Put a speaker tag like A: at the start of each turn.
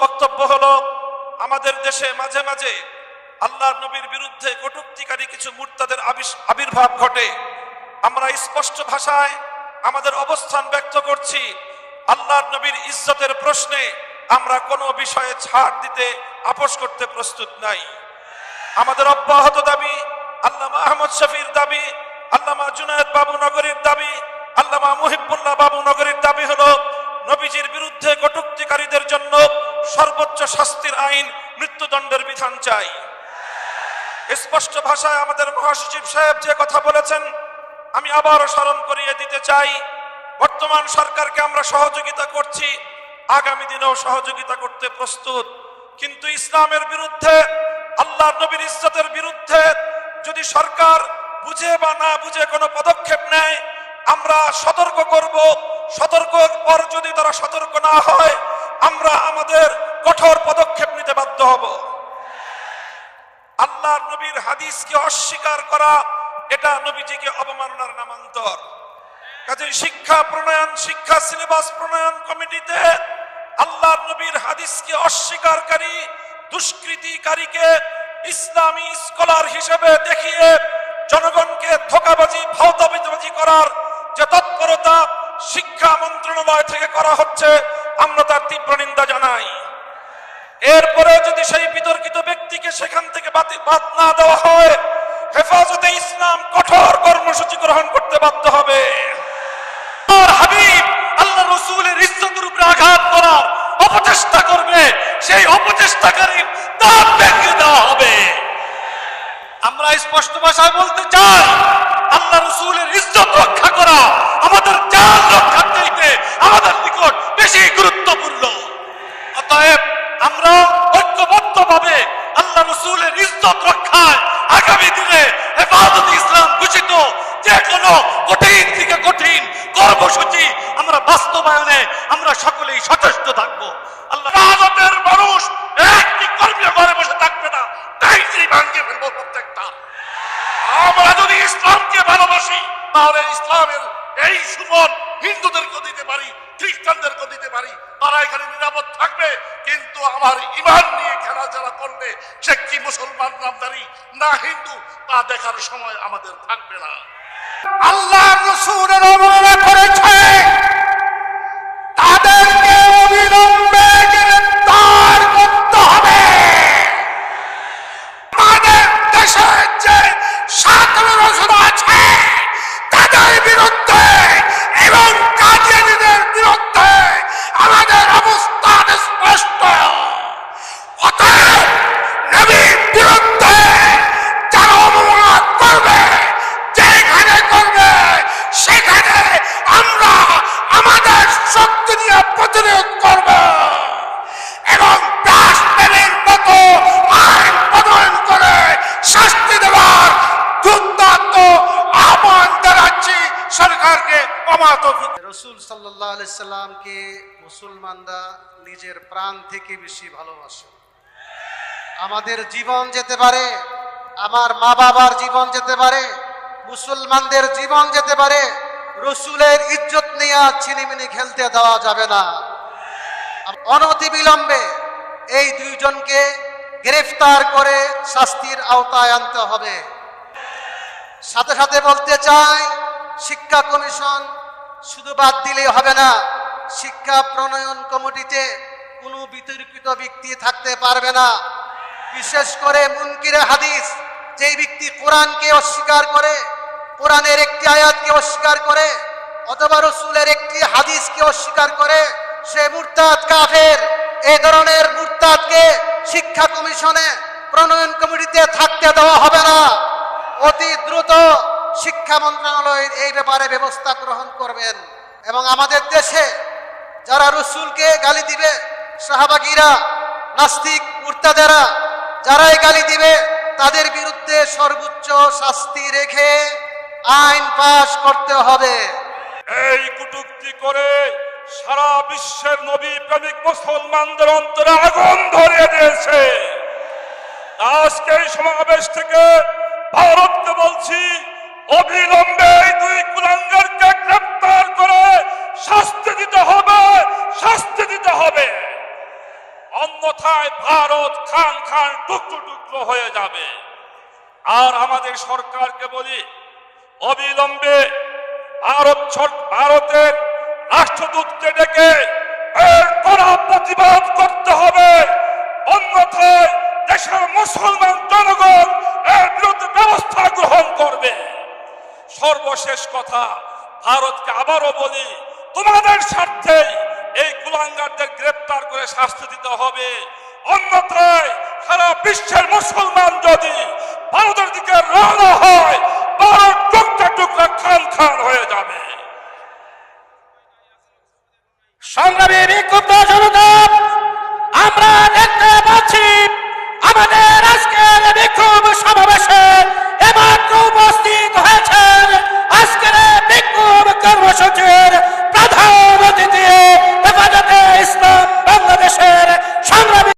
A: বক্তব্য হলো, আমাদের দেশে মাঝে মাঝে আল্লাহর নবীর বিরুদ্ধে কটূক্তিকারী কিছু মুরতাদের আবির্ভাব ঘটে। আমরা স্পষ্ট ভাষায় আমাদের অবস্থান ব্যক্ত করছি, আল্লাহর নবীর ইজ্জতের প্রশ্নে আমরা কোনো বিষয়ে ছাড় দিতে আপোষ করতে প্রস্তুত নাই। আমাদের অব্যাহত দাবি, আল্লামা আহমদ শফির দাবি, আল্লামা জুনায়েদ বাবু নগরীর দাবি, আল্লামা মুহিবুল্লাহ বাবু নগরীর দাবি হলো, নবীজির বিরুদ্ধে কটূক্তিকারীদের জন্য সর্বোচ্চ শাস্তির আইন, মৃত্যুদণ্ডের বিধান চাই। স্পষ্ট ভাষায় আমাদের মহাসচিব সাহেব যে কথা বলেছেন, আমি আবারও স্মরণ করিয়ে দিতে চাই, বর্তমান সরকারকে আমরা সহযোগিতা করছি, আগামী দিনেও সহযোগিতা করতে প্রস্তুত। কিন্তু ইসলামের বিরুদ্ধে, আল্লাহর নবীর ইজ্জতের বিরুদ্ধে যদি সরকার বুঝে বা না বুঝে কোনো পদক্ষেপ নেয়, আমরা সতর্ক করব। সতর্কর পর যদি তারা সতর্ক না হয়, আমরা আমাদের কঠোর পদক্ষেপ নিতে বাধ্য হব। আল্লাহর নবীর হাদিসকে অস্বীকার করা, এটা নবীজিকে অবমাননার নামান্তর। কাজেই শিক্ষা সিলেবাস প্রণয়ন কমিটিতে আল্লাহর নবীর হাদিসকে অস্বীকারী দুষ্কৃতিকারীকে ইসলামী স্কলার হিসেবে দেখিয়ে জনগণকে ধোঁকাবাজি, ভাওতাবাজি করার যে তৎপরতা শিক্ষা মন্ত্রণালয় থেকে করা হচ্ছে, আমরা তার তীব্র নিন্দা জানাই। এরপরে যদি সেই বিতর্কিত ব্যক্তিকে সেখান থেকে বাদ না দেওয়া হয়, হেফাজতে ইসলাম কঠোর কর্মসূচি গ্রহণ করতে বাধ্য হবে। আর হাবিব আল্লাহ রাসূলের ইজ্জতের উপরে আঘাত করার অপচেষ্টা করবে, সেই অপচেষ্টাকারীর দাঁত ভেঙে দেওয়া হবে। আমরা স্পষ্ট ভাষায় বলতে চাই, আল্লাহ রাসূলের ইজ্জত রক্ষা করা আমাদের জান রক্ষার চাইতে আমাদের নিকট বেশি গুরুত্বপূর্ণ। অতএব আমরা ঐক্যবদ্ধভাবে আল্লাহ রাসূলের ইজ্জত রক্ষায় আগামী দিনে হেফাজতে ইসলাম ঘোষিত যে কোনো কঠিন থেকে কঠিন কর্মসূচি আমরা বাস্তবায়নে আমরা সকলেই সচেষ্ট থাকবো। আল্লাহ হেফাজতের মানুষ একটি কর্মীয় ঘরে বসে থাকবে না, তাই ভাঙিয়ে ফেলবো প্রত্যেকটা। আমরা যদি ইসলামকে ভালোবাসি, তাহলে ইসলামের এই সুফল হিন্দুদেরকে দিতে পারি, খ্রিস্টানদেরকে দিতে পারি, তারা এখানে নিরাপদ থাকবে। কিন্তু আমার ঈমান নিয়ে খেলা যারা করবে, সে কি মুসলমান নামধারী না হিন্দু, তা দেখার সময় আমাদের থাকবে না।
B: আল্লাহ রাসূলের অবমাননা করেছে, তাদেরকে অবিলম্বে গ্রেফতার করতে হবে। আমাদের দেশে যে ছাত্ররা আছে, তাদের বিরুদ্ধে এবং কাদিয়ানীদের বিরুদ্ধে আমাদের অবস্থান স্পষ্ট। অতএব নবীর বিরুদ্ধে যারা অবমাননা করবে, যেখানে করবে, সেখানে আমরা আমাদের শক্তি দিয়ে প্রতিরোধ করব এবং ব্লাসফেমির মতো আইন প্রণয়ন করে শাস্তি দেওয়ার দুর্দান্ত আহ্বান জানাচ্ছি সরকারকে।
C: রাসূল সাল্লাল্লাহু আলাইহি সাল্লামকে মুসলমানরা নিজের প্রাণ থেকে বেশি ভালোবাসে। আমাদের জীবন যেতে পারে, আমার মা বাবার জীবন যেতে পারে, মুসলমানদের জীবন যেতে পারে, রাসূলের ইজ্জত নিয়ে ছিনিমিনি খেলতে দেওয়া যাবে না। অনতিবিলম্বে এই দুইজনকে গ্রেফতার করে শাস্তির আওতায় আনতে হবে। সাথে সাথে বলতে চাই, শিক্ষা কমিশন শুধু বাদ দিলেই হবে না। শিক্ষা প্রণয়ন কমিটিতে কোনো বিতর্কিত ব্যক্তি থাকতে পারবে না। বিশেষ করে মুনকিরে হাদিস, যেই ব্যক্তি কোরআনকে অস্বীকার করে, কোরআনের একটি আয়াতকে অস্বীকার করে, অথবা রাসূলের একটি হাদিসকে অস্বীকার করে, সে মুরতাদ, কাফের। এই ধরনের মুরতাদকে শিক্ষা কমিশনে, প্রণয়ন কমিটিতে থাকতে দেওয়া হবে না। অতি দ্রুত শিক্ষা মন্ত্রণালয় এই ব্যাপারে ব্যবস্থা গ্রহণ করবেন। এবং আমাদের দেশে যারা রাসূলকে গালি দিবে, সাহাবাগীরা, নাস্তিক, মুরতাদেরা, যারাই গালি দিবে, তাদের বিরুদ্ধে সর্বোচ্চ শাস্তি রেখে আইন পাশ করতে হবে।
A: এই কটূক্তি করে সারা বিশ্বের নবী প্রেমিক মুসলমানদের অন্তরে আগুন ধরিয়ে দিয়েছে। আজকে এই সমাবেশ থেকে ভারতকে বলছি, অবিলম্বে এই দুই কুলাঙ্গারকে গ্রেফতার করে শাস্তি দিতে হবে, শাস্তি দিতে হবে। অন্যথায় ভারত খান খান টুকরো টুকরো হয়ে যাবে। আর আমাদের সরকারকে বলি, অবিলম্বে ভারতের রাষ্ট্রদূতকে ডেকে এর কড়া প্রতিবাদ করতে হবে, অন্যথায় দেশের মুসলমান জনগণ এর বিরুদ্ধে ব্যবস্থা গ্রহণ করবে। সর্বশেষ কথা, ভারতকে আবারও বলি, তোমাদের স্বার্থে এই কুলাঙ্গারদের গ্রেপ্তার করে শাস্তি দিতে হবে, অন্যথায় সারা বিশ্বের মুসলমান যদি ভারতের দিকে রওনা হয়, ভারত টুকরা টুকরা খান খান হয়ে যাবে।
B: সংগ্রামী বিক্ষুব্ধ জনতা